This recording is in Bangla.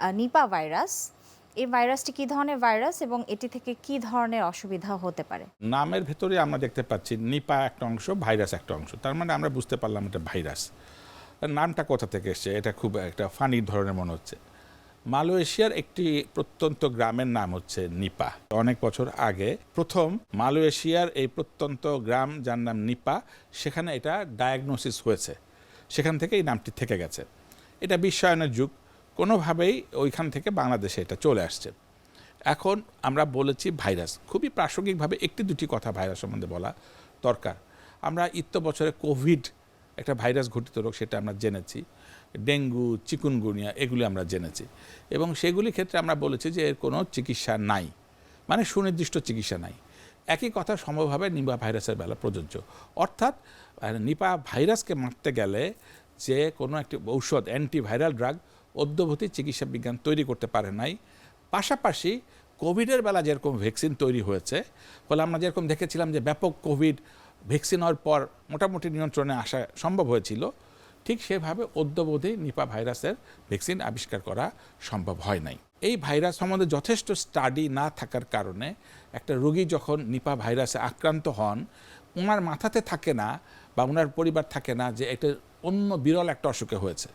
নিপা ভাইরাস, এই ভাইরাসটি কী ধরনের ভাইরাস এবং এটি থেকে কী ধরনের অসুবিধা হতে পারে? নামের ভেতরে আমরা দেখতে পাচ্ছি নিপা একটা অংশ, ভাইরাস একটা অংশ। তার মানে আমরা বুঝতে পারলাম এটা ভাইরাস। নামটা কোথা থেকে এসছে, এটা খুব একটা ফানি ধরনের মনে হচ্ছে। মালয়েশিয়ার একটি প্রত্যন্ত গ্রামের নাম হচ্ছে নিপা। অনেক বছর আগে প্রথম মালয়েশিয়ার এই প্রত্যন্ত গ্রাম যার নাম নিপা, সেখানে এটা ডায়াগনোসিস হয়েছে, সেখান থেকে এই নামটি থেকে গেছে। এটা বিশ্বায়নের যুগ, কোনোভাবেই ওইখান থেকে বাংলাদেশে এটা চলে আসছে। এখন আমরা বলেছি ভাইরাস, খুবই প্রাসঙ্গিকভাবে একটি দুটি কথা ভাইরাস সম্বন্ধে বলা দরকার। আমরা বছরে কোভিড একটা ভাইরাস ঘটিত রোগ, সেটা আমরা জেনেছি। ডেঙ্গু, চিকুনগুনিয়া এগুলি আমরা জেনেছি, এবং সেগুলির ক্ষেত্রে আমরা বলেছি যে এর কোনো চিকিৎসা নাই, মানে সুনির্দিষ্ট চিকিৎসা নাই। একই কথা সম্ভবভাবে নিপা ভাইরাসের বেলা প্রযোজ্য। অর্থাৎ নিপা ভাইরাসকে মারতে গেলে যে কোনো একটি ঔষধ, অ্যান্টিভাইরাল ড্রাগ অদ্যবধি চিকিৎসা বিজ্ঞান তৈরি করতে পারে নাই। পাশাপাশি কোভিডের বেলা যেরকম ভ্যাকসিন তৈরি হয়েছে, ফলে আমরা যেরকম দেখেছিলাম যে ব্যাপক কোভিড ভ্যাকসিন হওয়ার পর মোটামুটি নিয়ন্ত্রণে আসা সম্ভব হয়েছিল, ঠিক সেভাবে অদ্যবধি নিপা ভাইরাসের ভ্যাকসিন আবিষ্কার করা সম্ভব হয় নাই। এই ভাইরাস সম্বন্ধে যথেষ্ট স্টাডি না থাকার কারণে একটা রোগী যখন নিপা ভাইরাসে আক্রান্ত হন, ওনার মাথাতে থাকে না বা ওনার পরিবার থাকে না যে এটা অন্য বিরল একটা অসুখে হয়েছে।